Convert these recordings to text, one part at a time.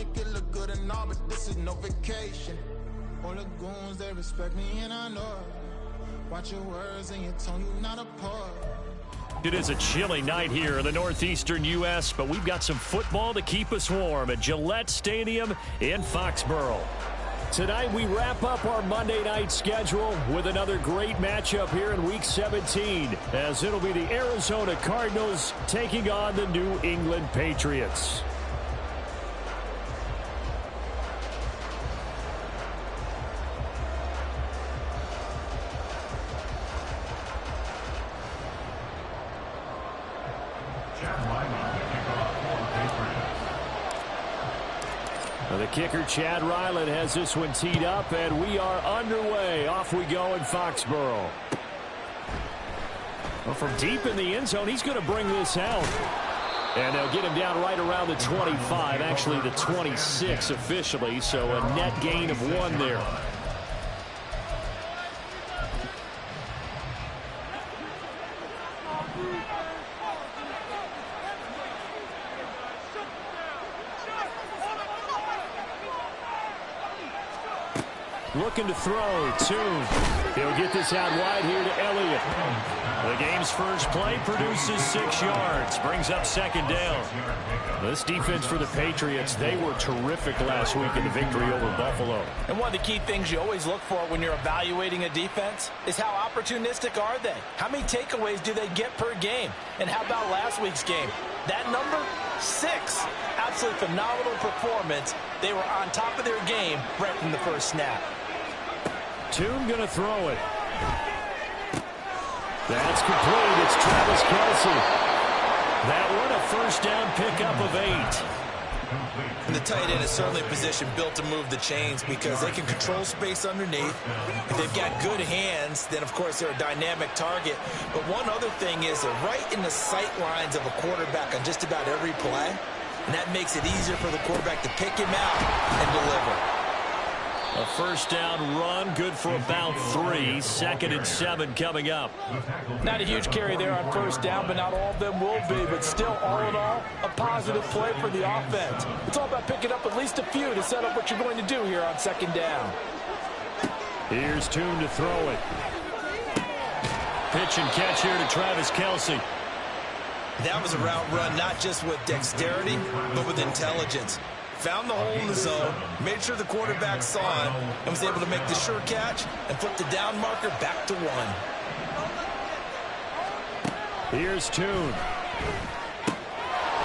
make it look good and all, but this is no vacation. All the goons, they respect me and I know it. Watch your words and your tone, you not a part. It is a chilly night here in the northeastern U.S., but we've got some football to keep us warm at Gillette Stadium in Foxborough. Tonight we wrap up our Monday night schedule with another great matchup here in Week 17, as it'll be the Arizona Cardinals taking on the New England Patriots. The kicker, Chad Ryland, has this one teed up, and we are underway. Off we go in Foxborough. Well, from deep in the end zone, he's going to bring this out. And they'll get him down right around the 25, actually the 26 officially, so a net gain of 1 there. Looking to throw. Tune. He'll get this out wide here to Elliott. The game's first play produces 6 yards. Brings up 2nd down. This defense for the Patriots, they were terrific last week in the victory over Buffalo. And one of the key things you always look for when you're evaluating a defense is how opportunistic are they? How many takeaways do they get per game? And how about last week's game? That number? 6. Absolutely phenomenal performance. They were on top of their game right from the first snap. Tune going to throw it. That's complete. It's Travis Kelce. That one a first down pickup of 8. And the tight end is certainly a position built to move the chains because they can control space underneath. If they've got good hands, then of course they're a dynamic target. But one other thing is they're right in the sight lines of a quarterback on just about every play. And that makes it easier for the quarterback to pick him out and deliver. A first down run, good for about 3. 2nd and 7 coming up. Not a huge carry there on first down, but not all of them will be. But still, all in all, a positive play for the offense. It's all about picking up at least a few to set up what you're going to do here on 2nd down. Here's Tune to throw it. Pitch and catch here to Travis Kelce. That was a route run, not just with dexterity, but with intelligence. Found the hole in the zone, made sure the quarterback saw it, and was able to make the sure catch and flip the down marker back to 1. Here's Tune.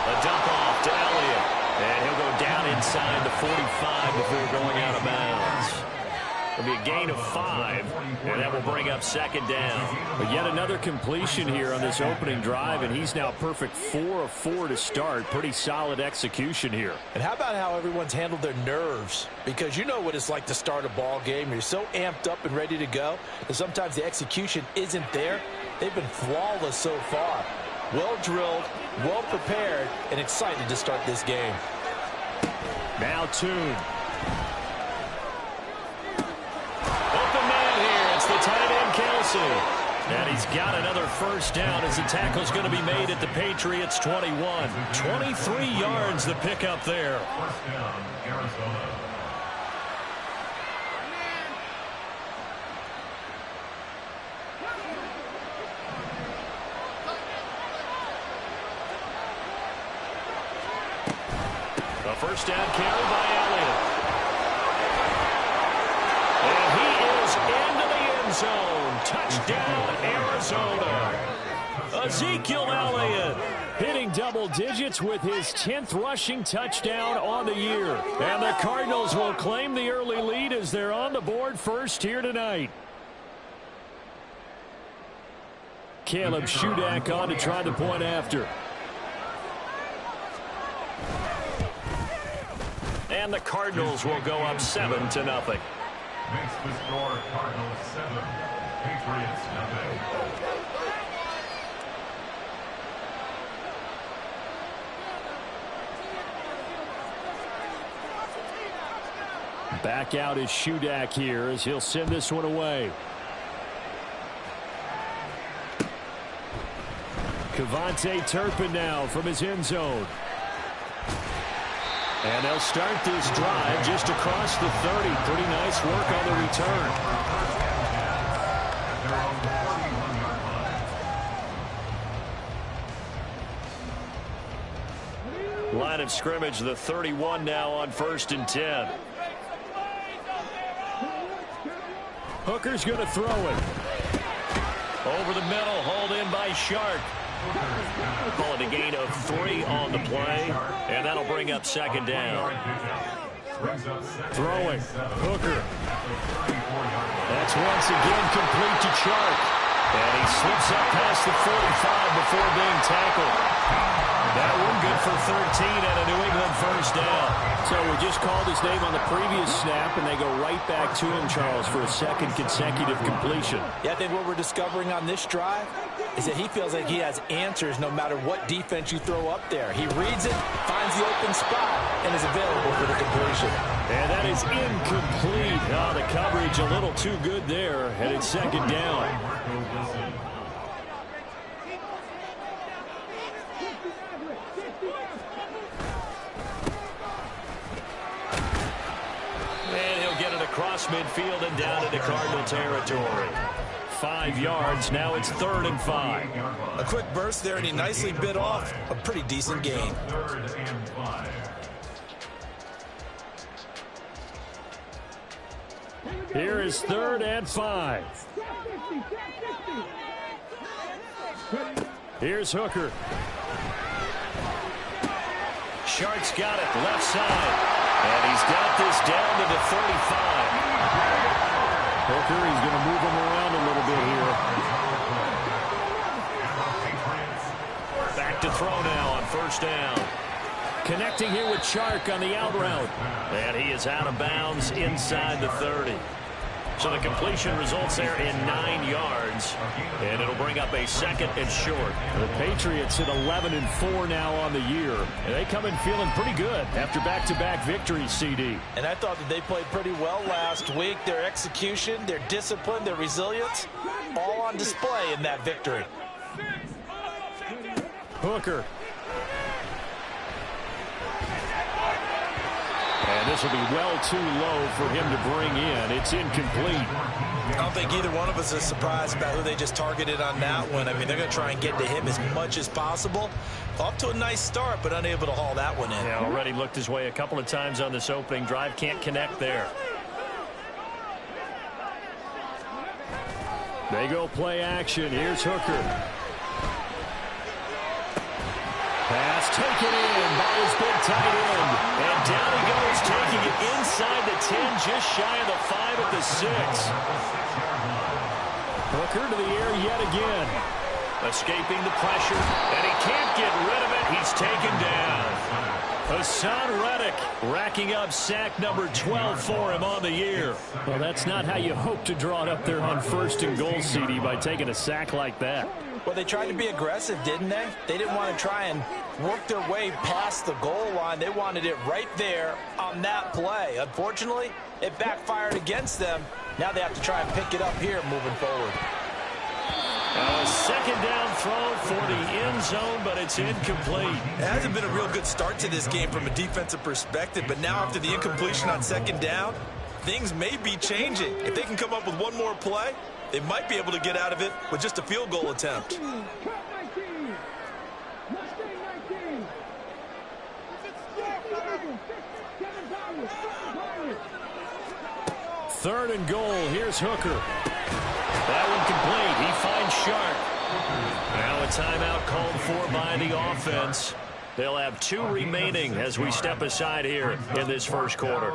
A dump off to Elliott. And he'll go down inside the 45 before going out of bounds. It'll be a gain of 5, and that will bring up 2nd down. But yet another completion here on this opening drive, and he's now perfect 4 of 4 to start. Pretty solid execution here. And how about how everyone's handled their nerves? Because you know what it's like to start a ball game. You're so amped up and ready to go that sometimes the execution isn't there. They've been flawless so far. Well drilled, well prepared, and excited to start this game. Now Tune. The tight end, Kelce. And he's got another first down as the tackle's going to be made at the Patriots' 21. 23 yards the pickup there. First down, Arizona. A first down carry by Elliott. And he is into the end zone. Touchdown, Arizona. Ezekiel Elliott hitting double digits with his 10th rushing touchdown on the year. And the Cardinals will claim the early lead as they're on the board first here tonight. Caleb Shudak on to try the point after. And the Cardinals will go up 7-0. Makes the score Cardinals 7, Patriots nothing. Back out is Shudak here as he'll send this one away. KaVontae Turpin now from his end zone. And they'll start this drive just across the 30. Pretty nice work on the return. Line of scrimmage, the 31 now on 1st and 10. Hooker's going to throw it. Over the middle, hauled in by Shark. Call it a gain of 3 on the play, and that'll bring up 2nd down. Throwing, Hooker. That's once again complete to Chark. And he slips up past the 45 before being tackled. That one good for 13 and a New England 1st down. So we just called his name on the previous snap, and they go right back to him, Charles, for a 2nd consecutive completion. Yeah, I think what we're discovering on this drive is that he feels like he has answers no matter what defense you throw up there. He reads it, finds the open spot, and is available for the completion. And that is incomplete. Oh, the coverage a little too good there, and it's 2nd down. And he'll get it across midfield and down into Cardinal territory. 5 yards. Now it's 3rd and 5. A quick burst there, and he nicely bit off a pretty decent gain. 3rd and 5. Here is 3rd and 5. Here's Hooker. Shark's got it, left side. And he's got this down to the 35. Hooker, he's going to move him around a little bit here. Back to throw now on 1st down. Connecting here with Chark on the out route. And he is out of bounds inside the 30. So the completion results there in 9 yards. And it'll bring up a 2nd and short. The Patriots at 11-4 now on the year. And they come in feeling pretty good after back-to-back victories, CD. And I thought that they played pretty well last week. Their execution, their discipline, their resilience, all on display in that victory. Hooker. And this will be well too low for him to bring in. It's incomplete. I don't think either one of us is surprised about who they just targeted on that one. I mean, they're going to try and get to him as much as possible. Off to a nice start, but unable to haul that one in. Yeah, already looked his way a couple of times on this opening drive. Can't connect there. They go play action. Here's Hooker. Pass taken in by his big tight end. And down he goes, taking it inside the 10, just shy of the 5 at the 6. Hooker to the air yet again. Escaping the pressure, and he can't get rid of it. He's taken down. Hassan Reddick racking up sack number 12 for him on the year. Well, that's not how you hope to draw it up there on 1st and goal, CD, by taking a sack like that. Well, they tried to be aggressive, didn't they? They didn't want to try and work their way past the goal line. They wanted it right there on that play. Unfortunately, it backfired against them. Now they have to try and pick it up here moving forward. Now a 2nd down throw for the end zone, but it's incomplete. It hasn't been a real good start to this game from a defensive perspective, but now after the incompletion on 2nd down, things may be changing. If they can come up with one more play, they might be able to get out of it with just a field goal attempt. 3rd and goal. Here's Hooker. That one complete. He finds Shark. Now a timeout called for by the offense. They'll have 2 remaining as we step aside here in this 1st quarter.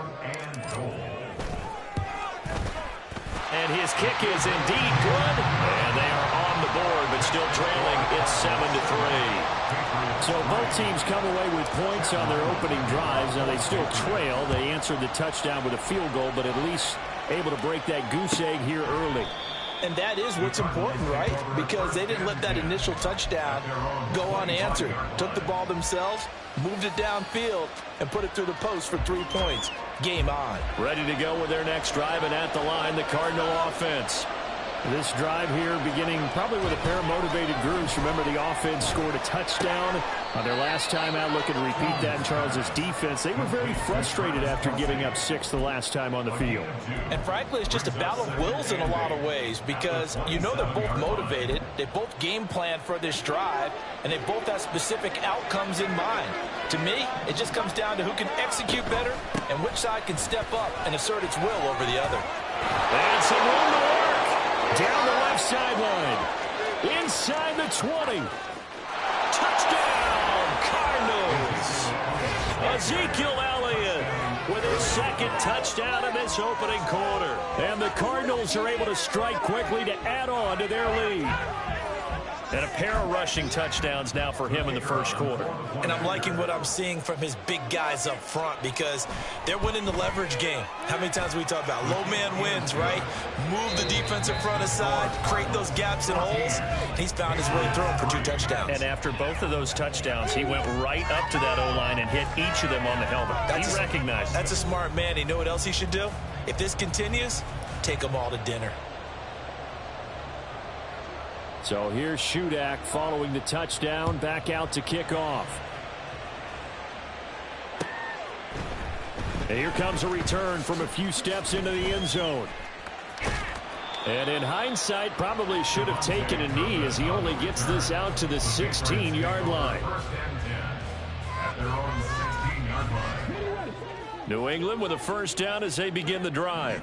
And his kick is indeed good. And they are on the board, but still trailing. It's 7-3. So both teams come away with points on their opening drives. Now they still trail. They answered the touchdown with a field goal, but at least able to break that goose egg here early. And that is what's important, right? Because they didn't let that initial touchdown go unanswered. Took the ball themselves, moved it downfield, and put it through the post for 3 points. Game on. Ready to go with their next drive, and at the line, the Cardinal offense. This drive here beginning probably with a pair of motivated groups. Remember, the offense scored a touchdown on their last time out. Looking to repeat that in Charles' defense. They were very frustrated after giving up 6 the last time on the field. And frankly, it's just a battle of wills in a lot of ways because you know they're both motivated. They both game plan for this drive, and they both have specific outcomes in mind. To me, it just comes down to who can execute better and which side can step up and assert its will over the other. And some room to work. Down the left sideline. Inside the 20. Touchdown, Cardinals. Ezekiel Elliott with his second touchdown in this opening quarter. And the Cardinals are able to strike quickly to add on to their lead. And a pair of rushing touchdowns now for him in the first quarter. And I'm liking what I'm seeing from his big guys up front because they're winning the leverage game. How many times we talk about low man wins, right? Move the defensive front aside, create those gaps and holes. He's found his way through them for 2 touchdowns. And after both of those touchdowns, he went right up to that O-line and hit each of them on the helmet. He recognized it. That's a smart man. You know what else he should do? If this continues, take them all to dinner. So here's Shudak following the touchdown, back out to kick off. And here comes a return from a few steps into the end zone. And in hindsight, probably should have taken a knee as he only gets this out to the 16-yard line. New England with a first down as they begin the drive.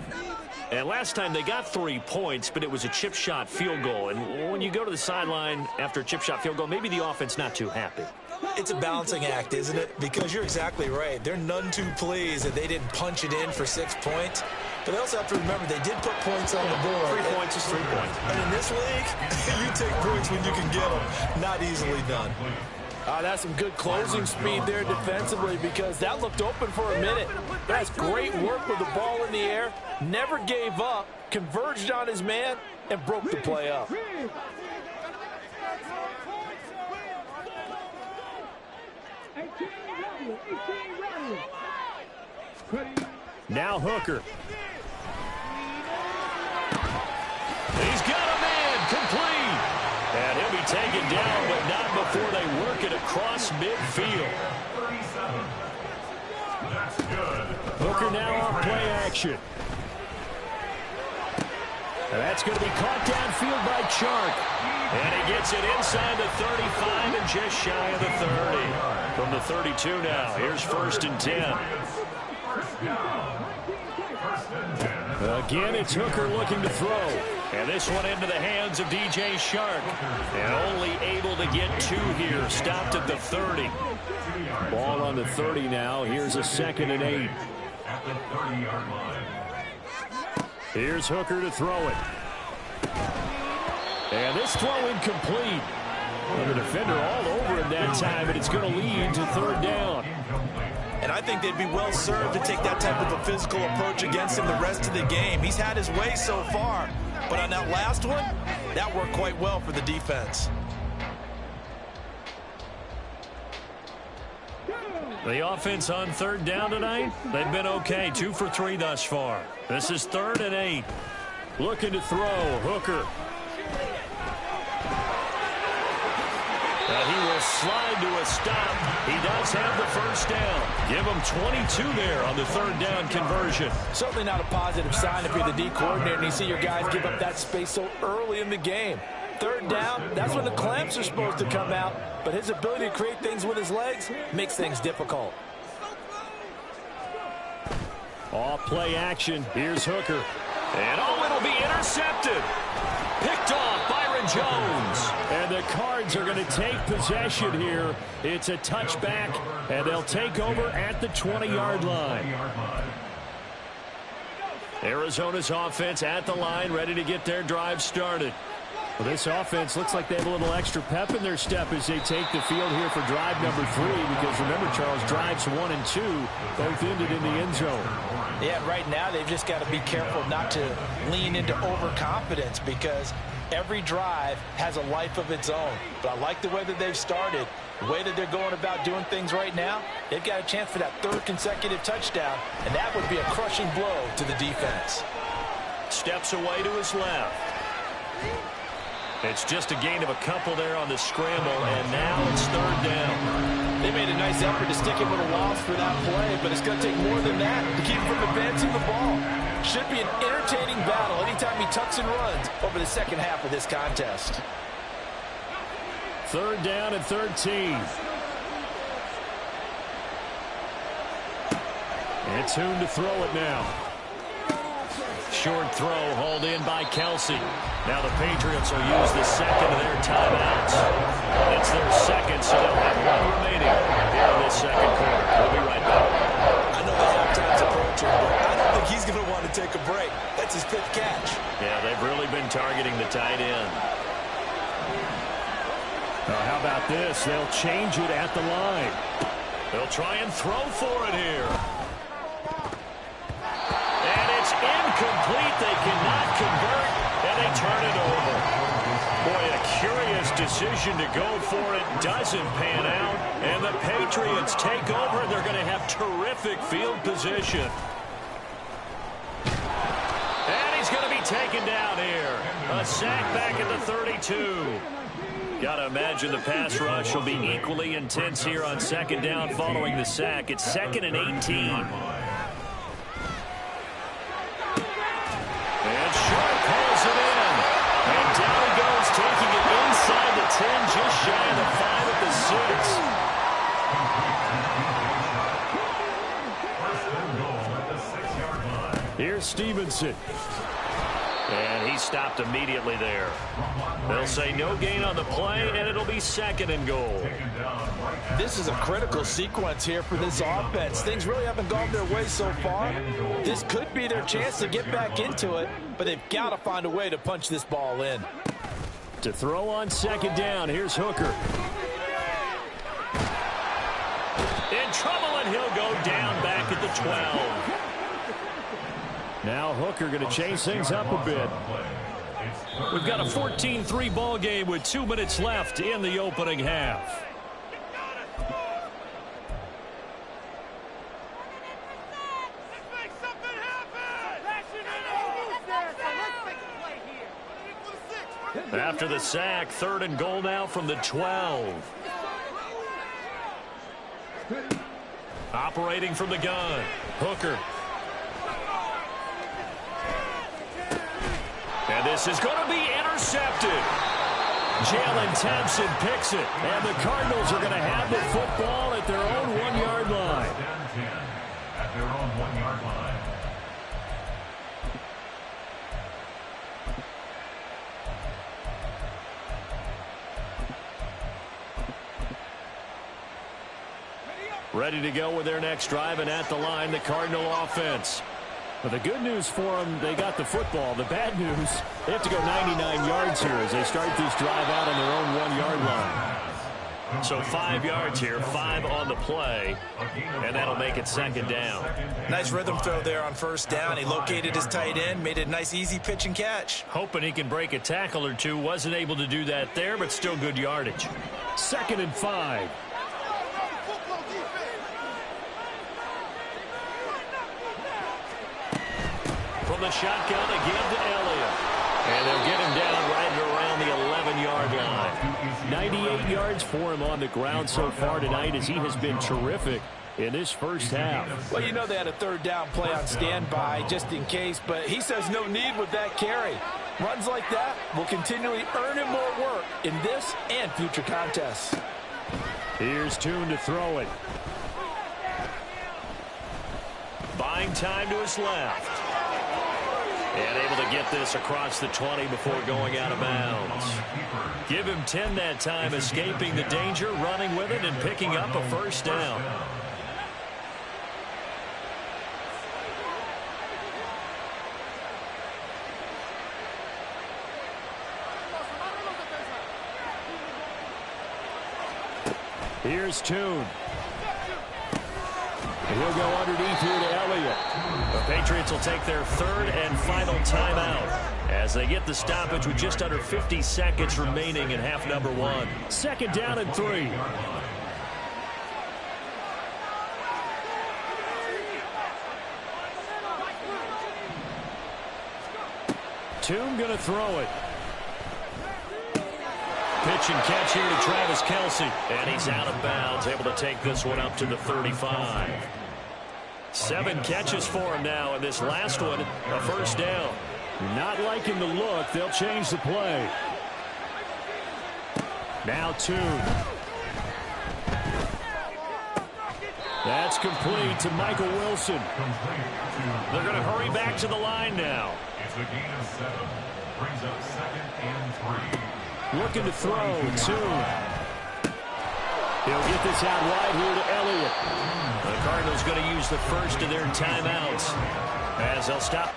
And last time they got 3 points, but it was a chip shot field goal. And when you go to the sideline after a chip shot field goal, maybe the offense not too happy. It's a balancing act, isn't it? Because you're exactly right. They're none too pleased that they didn't punch it in for 6 points. But they also have to remember they did put points on the board. 3 points is 3 points. And in this league, you take points when you can get them. Not easily done. That's some good closing speed there defensively because that looked open for a minute. That's great work with the ball in the air. Never gave up, converged on his man, and broke the play up. Now Hooker. He's got a man complete. And he'll be taken down, but not before they work it across midfield. Hooker now off play action. And that's going to be caught downfield by Chark. And he gets it inside the 35 and just shy of the 30. From the 32 now, here's 1st and 10. Again, it's Hooker looking to throw. And this one into the hands of DJ Chark. And only able to get 2 here. Stopped at the 30. Ball on the 30 now. Here's a 2nd and 8. At the 30-yard line. Here's Hooker to throw it. And this throw incomplete. Well, the defender all over him that time, but it's going to lead to 3rd down. And I think they'd be well served to take that type of a physical approach against him the rest of the game. He's had his way so far. But on that last one, that worked quite well for the defense. The offense on 3rd down tonight, they've been okay. 2 for 3 thus far. This is 3rd and 8. Looking to throw, Hooker. And he will slide to a stop. He does have the first down. Give him 22 there on the 3rd down conversion. Certainly not a positive sign if you're the D coordinator and you see your guys give up that space so early in the game. 3rd down, that's when the clamps are supposed to come out, but his ability to create things with his legs makes things difficult. Off play action. Here's Hooker. And it'll be intercepted. Picked off Byron Jones. And the Cards are going to take possession here. It's a touchback, and they'll take over at the 20-yard line. Arizona's offense at the line, ready to get their drive started. Well, this offense looks like they have a little extra pep in their step as they take the field here for drive number 3, because remember, Charles, drives 1 and 2 both ended in the end zone. Yeah, right now they've just got to be careful not to lean into overconfidence because every drive has a life of its own. But I like the way that they've started, the way that they're going about doing things right now. They've got a chance for that 3rd consecutive touchdown, and that would be a crushing blow to the defense. Steps away to his left. It's just a gain of a couple there on the scramble, and now it's third down. They made a nice effort to stick him with a loss for that play, but it's going to take more than that to keep him from advancing the ball. Should be an entertaining battle anytime he tucks and runs over the second half of this contest. Third down and 13. It's Hoon to throw it now. Short throw hauled in by Kelsey. Now the Patriots will use the second of their timeouts. It's their second, so they'll have one remaining here in this second quarter. We'll be right back. I know the halftime's approaching, but I don't think he's going to want to take a break. That's his fifth catch. Yeah, they've really been targeting the tight end. Now, how about this? They'll change it at the line. They'll try and throw for it here. And it's incomplete. They cannot convert, and they turn it over. Boy, a curious decision to go for it. Doesn't pan out, and the Patriots take over. They're going to have terrific field position. And he's going to be taken down here. A sack back at the 32. Got to imagine the pass rush will be equally intense here on second down following the sack. It's 2nd and 18. And Sharp pulls it in. And down he goes, taking it inside the 10, just shy of the 5 at the 6. Here's Stevenson. And he stopped immediately there. They'll say no gain on the play, and it'll be 2nd and goal. This is a critical sequence here for this offense. Things really haven't gone their way so far. This could be their chance to get back into it, but they've got to find a way to punch this ball in. To throw on second down, here's Hooker. In trouble, and he'll go down back at the 12. Now Hooker going to change things up a bit. We've got a 14-3 ball game with 2 minutes left in the opening half. After the sack, 3rd and goal now from the 12. Operating from the gun, Hooker. And this is going to be intercepted. Jalen Thompson picks it. And the Cardinals are going to have the football at their own 1-yard line. At their own 1-yard line. Ready to go with their next drive, and at the line, the Cardinal offense. But the good news for them, they got the football. The bad news, they have to go 99 yards here as they start this drive out on their own 1-yard line. So 5 yards here, 5 on the play, and that'll make it 2nd down. Nice rhythm throw there on 1st down. He located his tight end, made it a nice easy pitch and catch. Hoping he can break a tackle or two. Wasn't able to do that there, but still good yardage. 2nd and 5. From the shotgun again to Elliott. And they'll get him down right around the 11-yard line. 98 yards for him on the ground so far tonight as he has been terrific in this first half. Well, you know they had a 3rd down play on standby just in case, but he says no need with that carry. Runs like that will continually earn him more work in this and future contests. Here's Tune to throw it. Buying time to his left. And able to get this across the 20 before going out of bounds. Give him 10 that time, escaping the danger, running with it, and picking up a 1st down. Here's Tune. He'll go underneath here to Elliott. The Patriots will take their 3rd and final timeout as they get the stoppage with just under 50 seconds remaining in half number 1. 2nd down and 3. Tune going to throw it. Pitch and catch here to Travis Kelce. And he's out of bounds, able to take this one up to the 35. 7 catches for him now, and this last one, a first down. Not liking the look. They'll change the play. Now Tune. That's complete to Michael Wilson. They're going to hurry back to the line now. It's a gain of 7. Brings up 2nd and 3. Looking to throw. Tune. He'll get this out wide here to Elliott. The Cardinals going to use the first of their timeouts as they'll stop.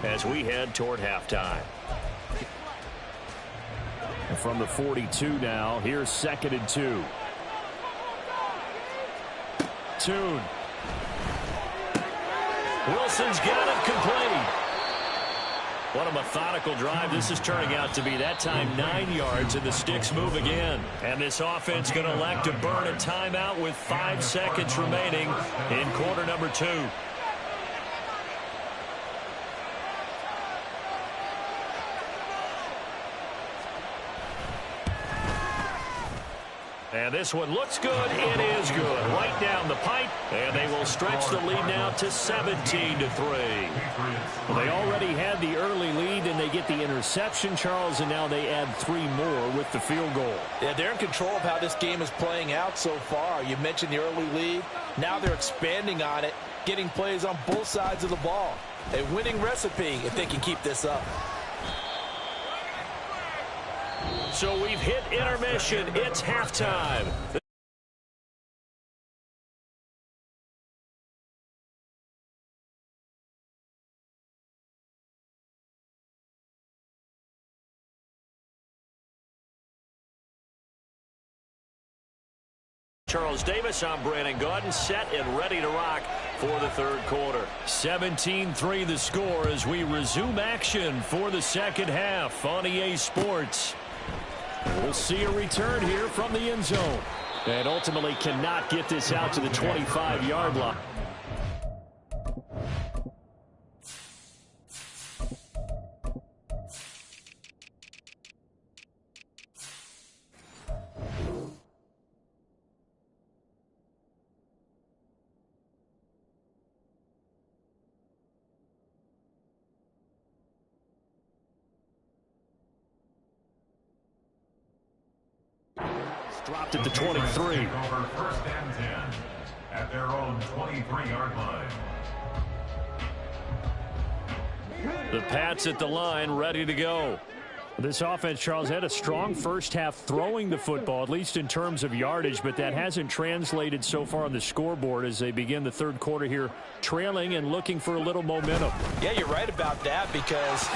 As we head toward halftime. And from the 42 now, here's 2nd and 2. Tune. Wilson's got it complete. What a methodical drive this is turning out to be. That time 9 yards, and the sticks move again. And this offense going to elect to burn a timeout with 5 seconds remaining in quarter number 2. And this one looks good. It is good. Right down the pipe. And they will stretch the lead now to 17-3. Well, they already had the early lead, and they get the interception, Charles, and now they add 3 more with the field goal. Yeah, they're in control of how this game is playing out so far. You mentioned the early lead. Now they're expanding on it, getting plays on both sides of the ball. A winning recipe if they can keep this up. So we've hit intermission. It's halftime. Charles Davis, I'm Brandon Gaudin, set and ready to rock for the third quarter. 17-3 the score as we resume action for the second half on EA Sports. We'll see a return here from the end zone. And ultimately cannot get this out to the 25-yard line. Dropped at the 23. Over 1st and 10 at their own 23-yard line. The Pats at the line, ready to go. This offense, Charles, had a strong first half throwing the football, at least in terms of yardage, but that hasn't translated so far on the scoreboard as they begin the third quarter here, trailing and looking for a little momentum. Yeah, you're right about that because,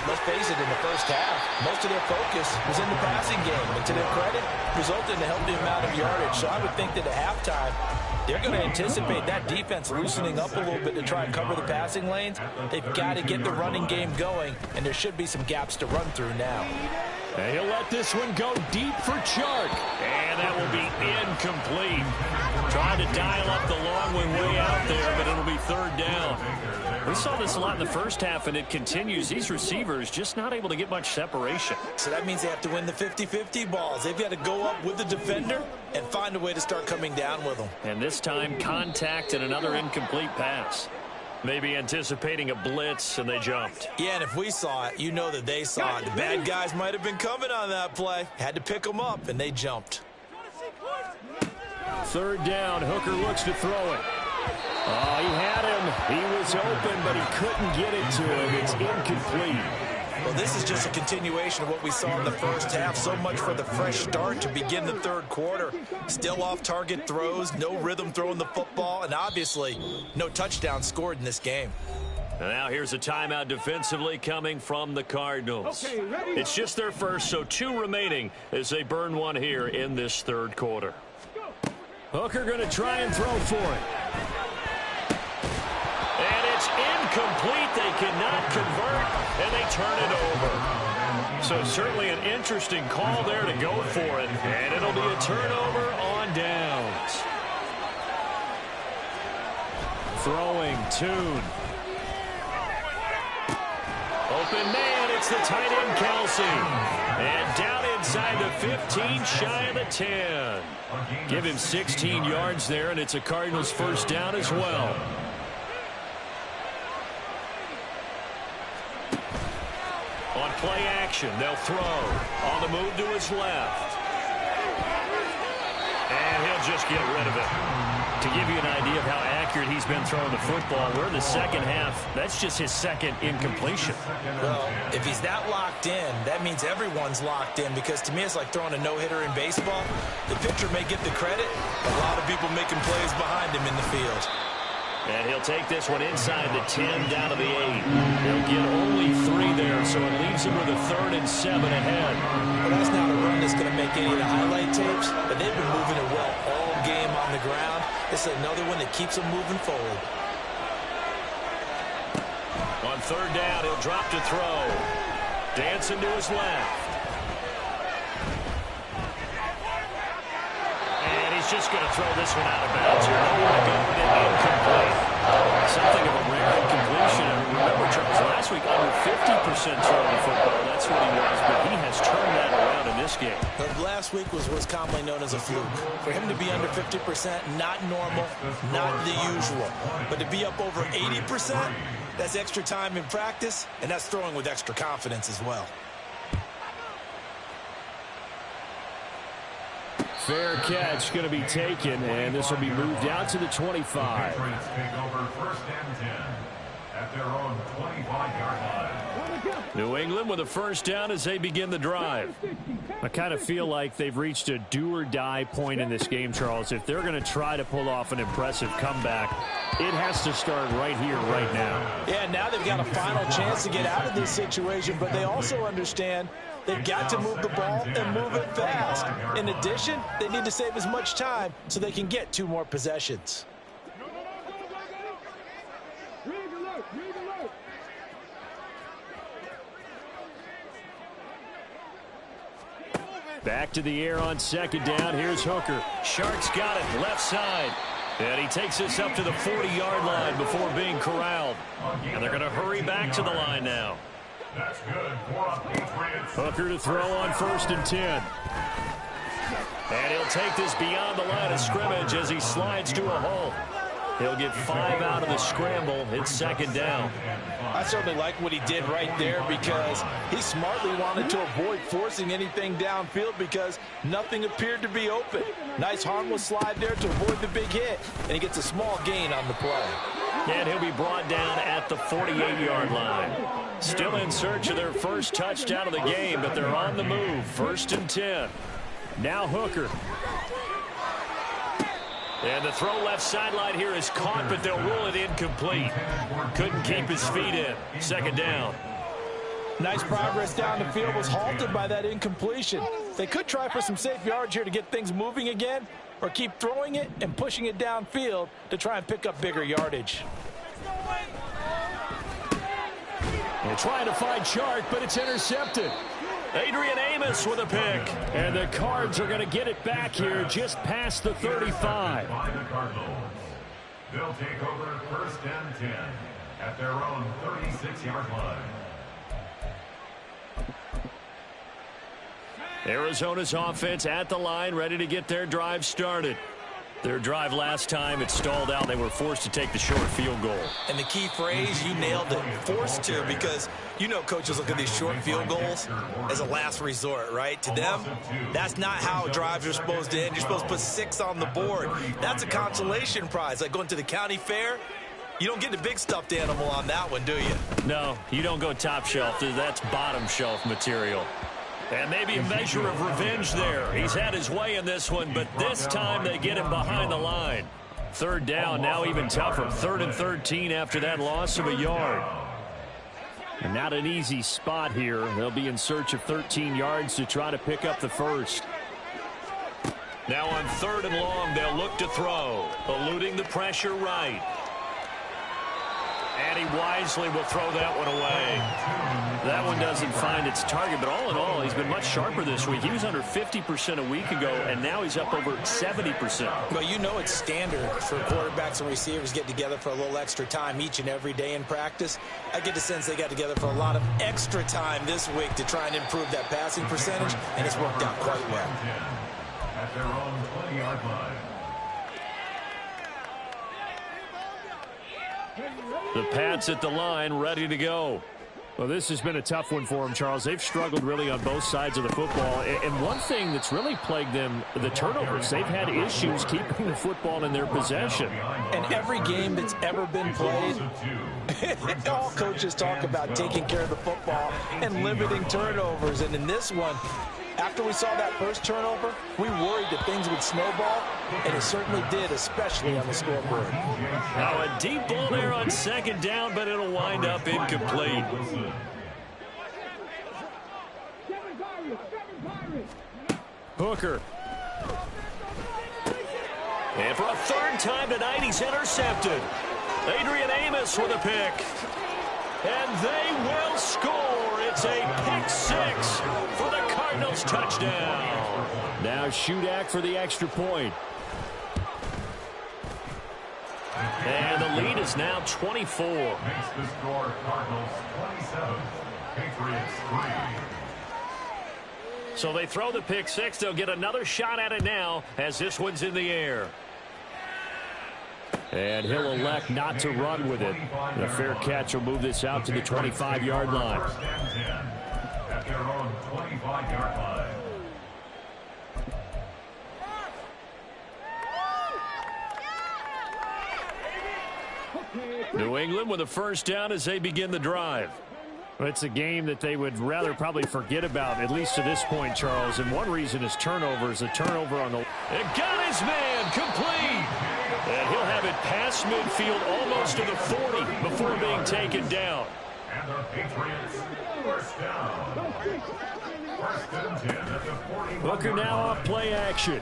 let's face it, in the first half, most of their focus was in the passing game. And to their credit, resulted in a healthy amount of yardage. So I would think that at halftime, they're going to anticipate that defense loosening up a little bit to try and cover the passing lanes. They've got to get the running game going, and there should be some gaps to run through now. And he'll let this one go deep for Chark. And that will be incomplete. Trying to dial up the long one way out there, but it'll be third down. We saw this a lot in the first half, and it continues. These receivers just not able to get much separation. So that means they have to win the 50-50 balls. They've got to go up with the defender and find a way to start coming down with them. And this time, contact and another incomplete pass. Maybe anticipating a blitz, and they jumped. Yeah, and if we saw it, you know that they saw it. The bad guys might have been coming on that play. Had to pick them up, and they jumped. Third down, Hooker looks to throw it. Oh, he had him. He was open, but he couldn't get it to him. It's incomplete. Well, this is just a continuation of what we saw in the first half. So much for the fresh start to begin the third quarter. Still off-target throws, no rhythm throwing the football, and obviously no touchdown scored in this game. And now here's a timeout defensively coming from the Cardinals. Okay, ready? It's just their first, so 2 remaining as they burn one here in this third quarter. Hooker going to try and throw for it. And it's incomplete. They cannot convert, and they turn it over. So certainly an interesting call there to go for it, and it'll be a turnover on downs. Throwing Tune. Open man, it's the tight end Kelsey. And down inside the 15, shy of the 10. Give him 16 yards there, and it's a Cardinals first down as well. On play action, they'll throw. On the move to his left. And he'll just get rid of it. To give you an idea of how accurate he's been throwing the football, we're in the second half. That's just his second incompletion. Well, if he's that locked in, that means everyone's locked in, because to me it's like throwing a no-hitter in baseball. The pitcher may get the credit, a lot of people making plays behind him in the field. And he'll take this one inside the 10 down to the 8. He'll get only 3 there, so it leaves him with a 3rd and 7 ahead. Well, that's not a run that's going to make any of the highlight tapes, but they've been moving it well all game on the ground. This is another one that keeps them moving forward. On 3rd down, he'll drop to throw. Dancing to his left. And he's just going to throw this one out of bounds here. Nowhere to go with it, incomplete. Something of a rare incompletion. And remember, Charles, last week under 50% throwing the football. That's what he was, but he has turned that around in this game. But last week was what's commonly known as a fluke. For him to be under 50%, not normal, not the usual. But to be up over 80%, that's extra time in practice, and that's throwing with extra confidence as well. Fair catch going to be taken, and this will be moved out to the 25. Patriots take over 1st and 10 at their own 25-yard line. New England with a first down as they begin the drive. I kind of feel like they've reached a do-or-die point in this game, Charles. If they're going to try to pull off an impressive comeback, it has to start right here, right now. Yeah, now they've got a final chance to get out of this situation, but they also understand they've got to move the ball and move it fast. In addition, they need to save as much time so they can get 2 more possessions. Back to the air on 2nd down. Here's Hooker. Sharks got it left side. And he takes this up to the 40-yard line before being corralled. And they're going to hurry back to the line now. That's good for Patriots. Hooker to throw on 1st and 10. And he'll take this beyond the line of scrimmage as he slides to a hole. He'll get 5 out of the scramble. It's 2nd down. I certainly like what he did right there, because he smartly wanted to avoid forcing anything downfield because nothing appeared to be open. Nice harmless slide there to avoid the big hit, and he gets a small gain on the play. And he'll be brought down at the 48-yard line. Still in search of their first touchdown of the game, but they're on the move. 1st and 10. Now Hooker. And the throw left sideline here is caught, but they'll rule it incomplete. Couldn't keep his feet in. 2nd down. Nice progress down the field, was halted by that incompletion. They could try for some safe yards here to get things moving again, or keep throwing it and pushing it downfield to try and pick up bigger yardage. They're trying to find Chark, but it's intercepted. Adrian Amos with a pick. And the Cards are going to get it back here just past the 35. By the Cardinals. They'll take over 1st and 10 at their own 36-yard line. Arizona's offense at the line, ready to get their drive started. Their drive last time, it stalled out. They were forced to take the short field goal. And the key phrase, you nailed it, forced to, because you know coaches look at these short field goals as a last resort, right? To them, that's not how drives are supposed to end. You're supposed to put 6 on the board. That's a consolation prize, like going to the county fair. You don't get the big stuffed animal on that one, do you? No, you don't go top shelf. That's bottom shelf material. And maybe a measure of revenge there. He's had his way in this one, but this time they get him behind the line. Third down, now even tougher. 3rd and 13 after that loss of a yard. And not an easy spot here. They'll be in search of 13 yards to try to pick up the first. Now on 3rd and long, they'll look to throw. Eluding the pressure right. And he wisely will throw that one away. That one doesn't find its target, but all in all, he's been much sharper this week. He was under 50% a week ago, and now he's up over 70%. Well, you know it's standard for quarterbacks and receivers get together for a little extra time each and every day in practice. I get the sense they got together for a lot of extra time this week to try and improve that passing percentage, and it's worked out quite well. At their own 20-yard line. The Pats at the line, ready to go. Well, this has been a tough one for them, Charles. They've struggled really on both sides of the football. And one thing that's really plagued them, the turnovers. They've had issues keeping the football in their possession. And every game that's ever been played, all coaches talk about taking care of the football and limiting turnovers. And in this one, after we saw that first turnover, we worried that things would snowball, and it certainly did, especially on the scoreboard. Now a deep ball there on 2nd down, but it'll wind up incomplete. Hooker. And for a 3rd time tonight, he's intercepted. Adrian Amos with a pick. And they will score. It's a pick 6 for the Cardinals touchdown. Now Shudak for the extra point. And the lead is now 24. Makes the score Cardinals 27, Patriots 3. So they throw the pick 6. They'll get another shot at it now as this one's in the air. And he'll elect not to run with it. The fair catch will move this out to the 25-yard line. At their own 25-yard line. New England with a 1st down as they begin the drive. Well, it's a game that they would rather probably forget about, at least to this point, Charles. And one reason is turnovers. A turnover on the... It got his man complete. And he'll have it past midfield almost to the 40 before being taken down. And the Patriots, 1st down. 1st and 10 at the 41. Hooker now off play action.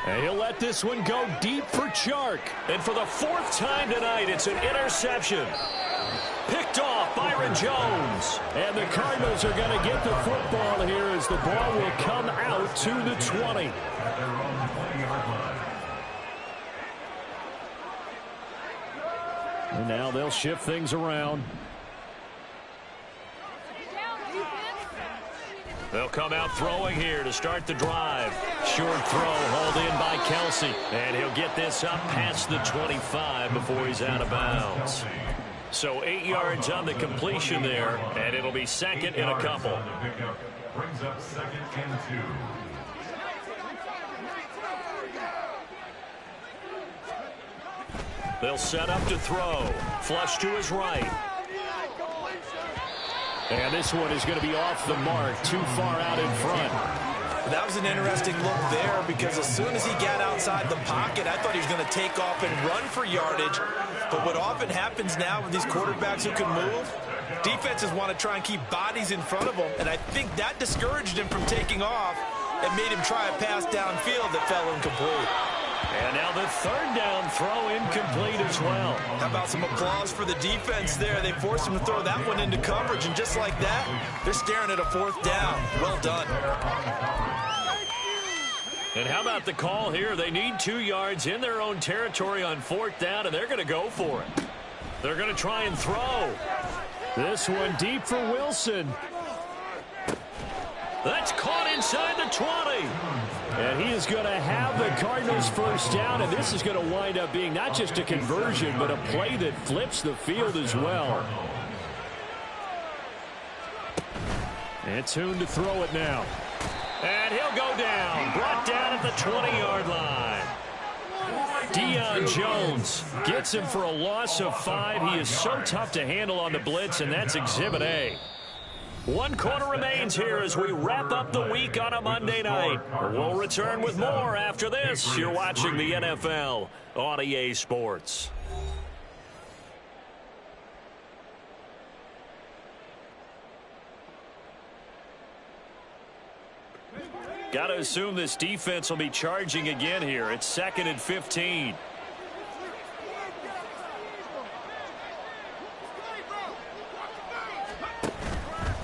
And he'll let this one go deep for Chark. And for the 4th time tonight, it's an interception. Picked off Byron Jones. And the Cardinals are going to get the football here as the ball will come out to the 20. At their own 20-yard line. And now they'll shift things around. They'll come out throwing here to start the drive. Short throw hauled in by Kelsey. And he'll get this up past the 25 before he's out of bounds. So 8 yards on the completion there, and it'll be 2nd and a couple. Brings up 2nd and 2. They'll set up to throw. Flush to his right. And this one is going to be off the mark, too far out in front. That was an interesting look there because as soon as he got outside the pocket, I thought he was going to take off and run for yardage. But what often happens now with these quarterbacks who can move, defenses want to try and keep bodies in front of them. And I think that discouraged him from taking off and made him try a pass downfield that fell incomplete. And now the 3rd down throw incomplete as well. How about some applause for the defense there? They forced him to throw that one into coverage, and just like that, they're staring at a 4th down. Well done. And how about the call here? They need 2 yards in their own territory on 4th down, and they're going to go for it. They're going to try and throw. This one deep for Wilson. That's caught inside the 20. And he is going to have the Cardinals 1st down, and this is going to wind up being not just a conversion, but a play that flips the field as well. And Tune to throw it now. And he'll go down, brought down at the 20-yard line. Deion Jones gets him for a loss of 5. He is so tough to handle on the blitz, and that's Exhibit A. 1 quarter remains here as we wrap up the week on a Monday night. We'll return with more after this. You're watching the NFL on EA Sports. Got to assume this defense will be charging again here. It's 2nd and 15.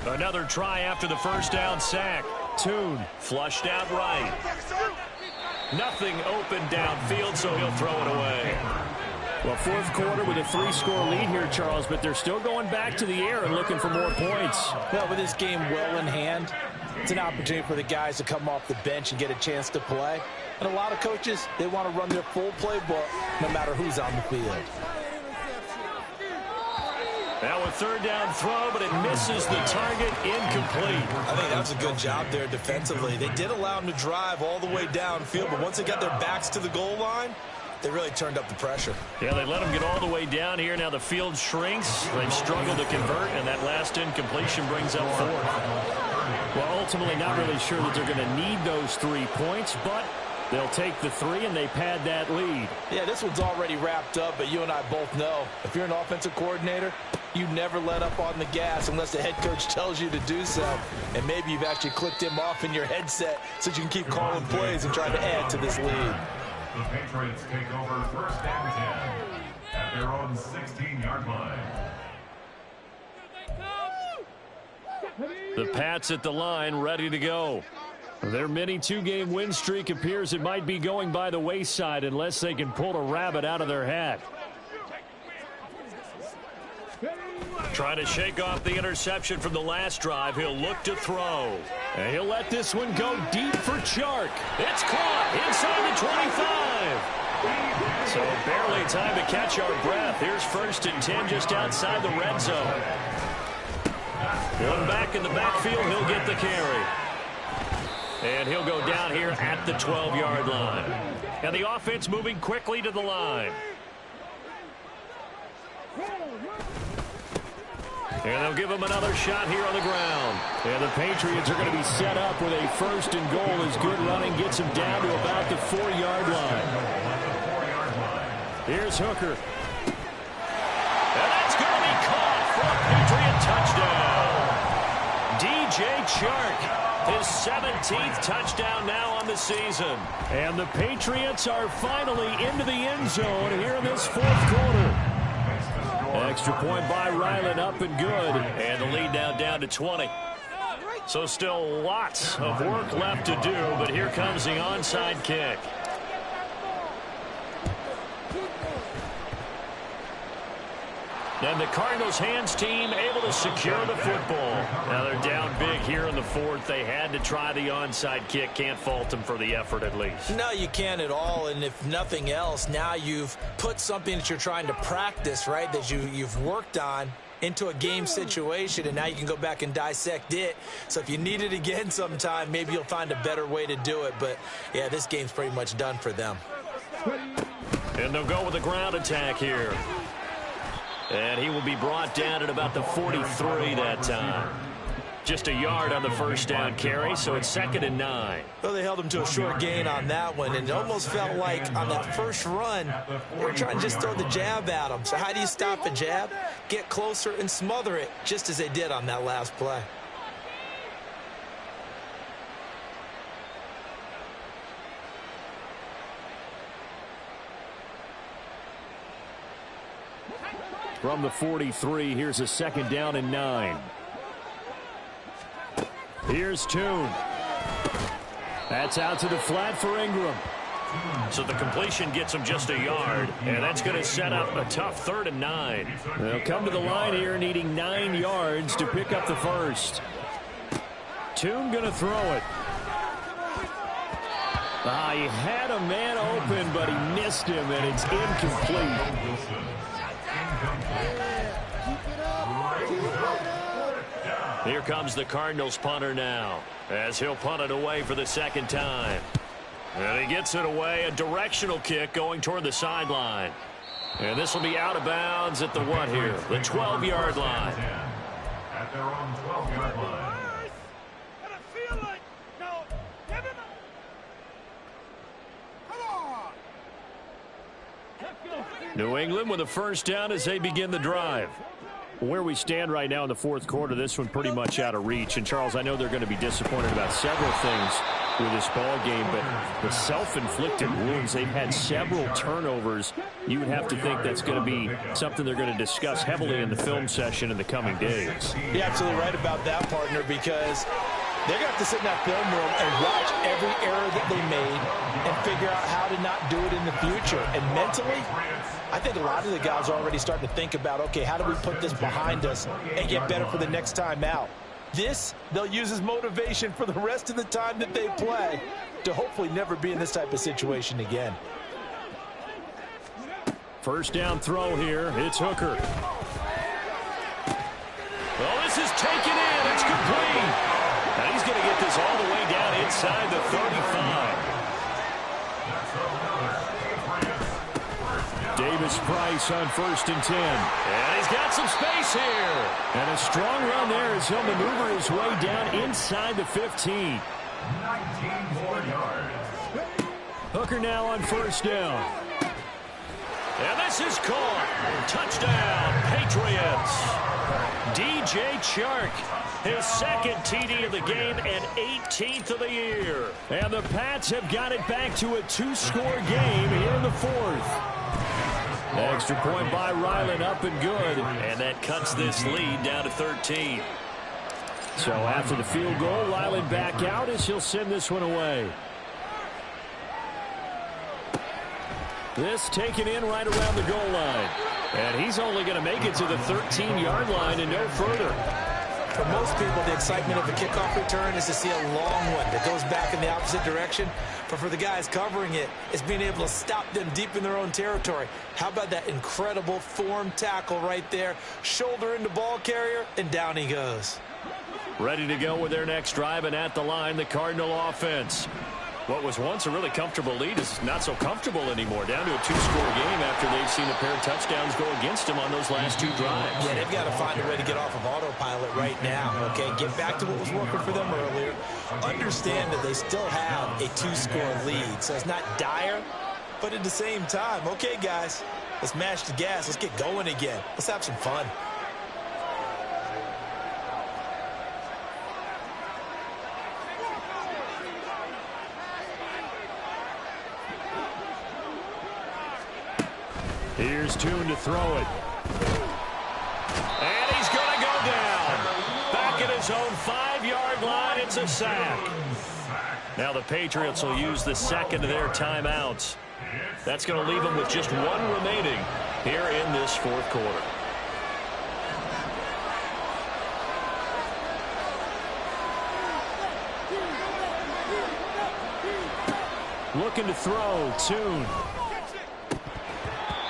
Another try after the first down sack. Tune flushed out right. Nothing open downfield, so he'll throw it away. Well, 4th quarter with a 3-score lead here, Charles, but they're still going back to the air and looking for more points. Well, with this game well in hand, it's an opportunity for the guys to come off the bench and get a chance to play. And a lot of coaches, they want to run their full playbook no matter who's on the field. Now a 3rd down throw, but it misses the target, incomplete. I think that was a good job there defensively. They did allow them to drive all the way downfield, but once they got their backs to the goal line, they really turned up the pressure. Yeah, they let them get all the way down here. Now the field shrinks. They've struggled to convert, and that last incompletion brings up 4th. Well, ultimately not really sure that they're going to need those 3 points, but they'll take the 3 and they pad that lead. Yeah, this one's already wrapped up, but you and I both know if you're an offensive coordinator, you never let up on the gas unless the head coach tells you to do so. And maybe you've actually clicked him off in your headset so you can keep calling plays and trying to add to this lead. The Patriots take over 1st and 10 at their own 16-yard line. The Pats at the line, ready to go. Their mini 2-game win streak appears it might be going by the wayside unless they can pull a rabbit out of their hat. Trying to shake off the interception from the last drive. He'll look to throw. And he'll let this one go deep for Chark. It's caught inside the 25. So barely time to catch our breath. Here's 1st and 10 just outside the red zone. One back in the backfield. He'll get the carry. And he'll go down here at the 12-yard line. And the offense moving quickly to the line. And they'll give him another shot here on the ground. And the Patriots are going to be set up with a 1st and goal as good running gets him down to about the 4-yard line. Here's Hooker. And that's going to be caught for a Patriot touchdown. DJ Chark. His 17th touchdown now on the season. And the Patriots are finally into the end zone here in this 4th quarter. Extra point by Ryland, up and good. And the lead now down to 20. So still lots of work left to do, but here comes the onside kick. And the Cardinals hands team able to secure the football. Now they're down big here in the 4th. They had to try the onside kick. Can't fault them for the effort at least. No, you can't at all. And if nothing else, now you've put something that you're trying to practice, right, that you've worked on into a game situation, and now you can go back and dissect it. So if you need it again sometime, maybe you'll find a better way to do it. But, yeah, this game's pretty much done for them. And they'll go with the ground attack here. And he will be brought down at about the 43 that time. Just a yard on the 1st down carry, so it's 2nd and 9. Well, they held him to a short gain on that one, and it almost felt like on that first run, they were trying to just throw the jab at him. So how do you stop a jab? Get closer and smother it, just as they did on that last play. From the 43, here's a 2nd down and 9. Here's Tune. That's out to the flat for Ingram. So the completion gets him just a yard, and that's going to set up a tough 3rd and 9. They'll come to the line here needing 9 yards to pick up the 1st. Tune going to throw it. He had a man open, but he missed him, and it's incomplete. Here comes the Cardinals punter now, as he'll punt it away for the 2nd time. And he gets it away, a directional kick going toward the sideline. And this will be out of bounds at the what here? The 12-yard line. At their own 12-yard line. New England with a first down as they begin the drive. Where we stand right now in the fourth quarter, this one pretty much out of reach. And, Charles, I know they're going to be disappointed about several things with this ball game, but the self-inflicted wounds, they've had several turnovers. You would have to think that's going to be something they're going to discuss heavily in the film session in the coming days. You're absolutely right about that, partner, because they're going to have to sit in that film room and watch every error that they made and figure out how to not do it in the future. And mentally, I think a lot of the guys are already starting to think about, okay, how do we put this behind us and get better for the next time out? This, they'll use as motivation for the rest of the time that they play to hopefully never be in this type of situation again. First down throw here. It's Hooker. Well, this is taken in. It's complete. And he's going to get this all the way down inside the 35. Davis-Price on 1st and 10. And he's got some space here. And a strong run there as he'll maneuver his way down inside the 15. 19 more yards. Hooker now on first down. And this is caught. Touchdown, Patriots. DJ Chark, his second TD of the game and 18th of the year. And the Pats have got it back to a 2-score game here in the fourth. Extra point by Ryland, up and good. And that cuts this lead down to 13. So after the field goal, Ryland back out as he'll send this one away. This taken in right around the goal line. And he's only going to make it to the 13-yard line and no further. For most people, the excitement of a kickoff return is to see a long one that goes back in the opposite direction. But for the guys covering it, it's being able to stop them deep in their own territory. How about that incredible form tackle right there? Shoulder into ball carrier, and down he goes. Ready to go with their next drive, and at the line, the Cardinal offense. What was once a really comfortable lead is not so comfortable anymore. Down to a 2-score game after they've seen a pair of touchdowns go against them on those last 2 drives. Yeah, they've got to find a way to get off of autopilot right now, okay? Get back to what was working for them earlier. Understand that they still have a 2-score lead, so it's not dire, but at the same time, okay, guys, let's mash the gas. Let's get going again. Let's have some fun. Here's Tune to throw it. And he's going to go down. Back at his own 5-yard line, it's a sack. Now the Patriots will use the second of their timeouts. That's going to leave them with just 1 remaining here in this fourth quarter. Looking to throw, Tune.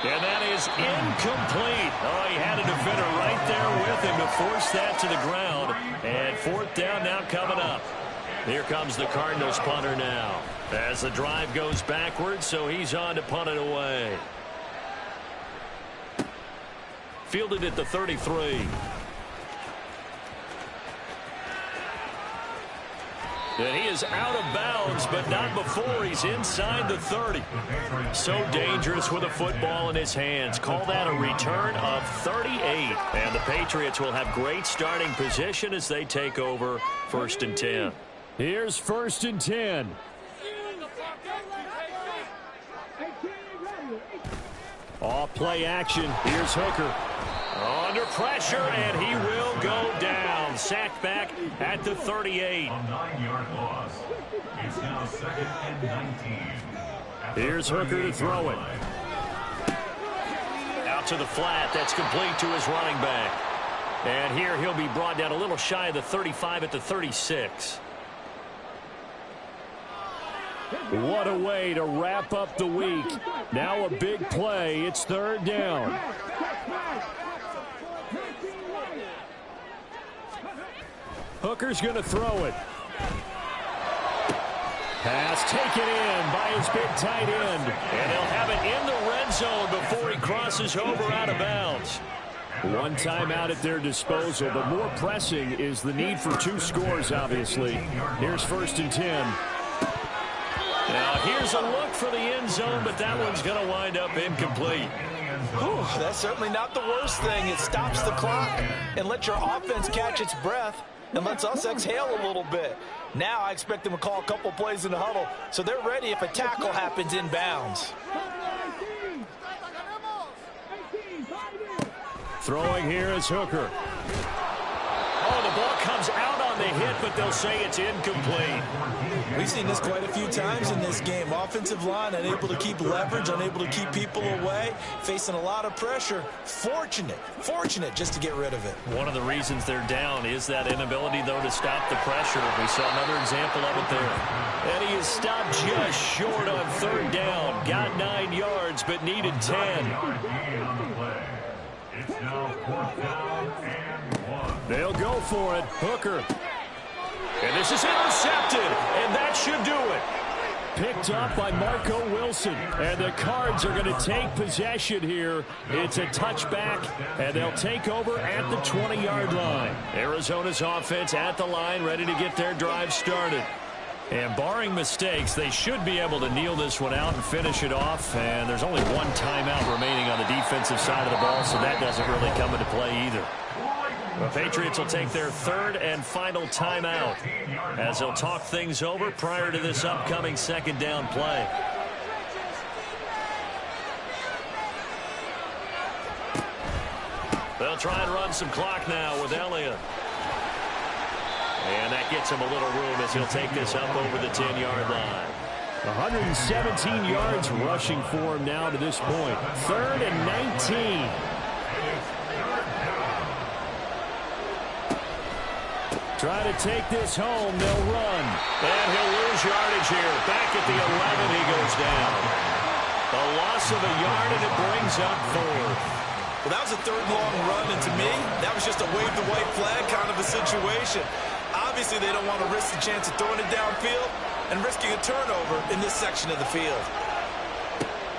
And that is incomplete. Oh, he had a defender right there with him to force that to the ground. And 4th down now coming up. Here comes the Cardinals punter now. As the drive goes backwards, so he's on to punt it away. Fielded at the 33. And he is out of bounds, but not before he's inside the 30. So dangerous with a football in his hands. Call that a return of 38. And the Patriots will have great starting position as they take over 1st and 10. Here's 1st and 10. Off play action. Here's Hooker. Under pressure, and he will go down. Sacked back at the 38. A 9-yard loss. It's now 2nd and 19. Here's Hooker to throw it. Out to the flat. That's complete to his running back. And here he'll be brought down a little shy of the 35 at the 36. What a way to wrap up the week. Now a big play. It's 3rd down. Hooker's going to throw it. Pass taken in by his big tight end. And they'll have it in the red zone before he crosses over out of bounds. One timeout at their disposal, but more pressing is the need for 2 scores, obviously. Here's 1st and 10. Now here's a look for the end zone, but that one's going to wind up incomplete. Whew, that's certainly not the worst thing. It stops the clock and lets your offense catch its breath and lets us exhale a little bit. Now I expect them to call a couple plays in the huddle, so they're ready if a tackle happens inbounds. Throwing here is Hooker. Oh, the ball comes out on the hit, but they'll say it's incomplete. We've seen this quite a few times in this game. Offensive line unable to keep leverage, unable to keep people away, facing a lot of pressure. Fortunate just to get rid of it. One of the reasons they're down is that inability, though, to stop the pressure. We saw another example of it there. And he is stopped just short on 3rd down. Got 9 yards, but needed 10. It's now 4th down and 1. They'll go for it. Hooker. And this is intercepted, and that should do it. Picked up by Marco Wilson. And the Cards are going to take possession here. It's a touchback, and they'll take over at the 20-yard line. Arizona's offense at the line, ready to get their drive started. And barring mistakes, they should be able to kneel this one out and finish it off. And there's only 1 timeout remaining on the defensive side of the ball, so that doesn't really come into play either. The Patriots will take their 3rd and final timeout as they'll talk things over prior to this upcoming 2nd down play. They'll try and run some clock now with Elliott. And that gets him a little room as he'll take this up over the 10-yard line. 117 yards rushing for him now to this point. 3rd and 19. Try to take this home. They'll run. And he'll lose yardage here. Back at the 11, he goes down. A loss of a yard, and it brings up 4th. Well, that was a 3rd long run, and to me, that was just a wave the white flag kind of a situation. Obviously, they don't want to risk the chance of throwing it downfield and risking a turnover in this section of the field.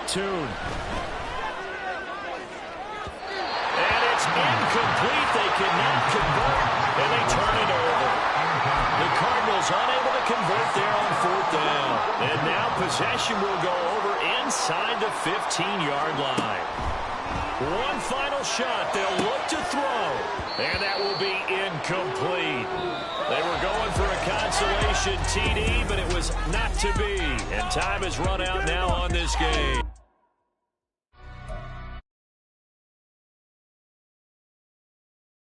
Tune. And it's incomplete. They cannot convert, and they turn it over. The Cardinals unable to convert there on 4th down. And now possession will go over inside the 15-yard line. One final shot. They'll look to throw. And that will be incomplete. They were going for a consolation TD, but it was not to be. And time has run out now on this game.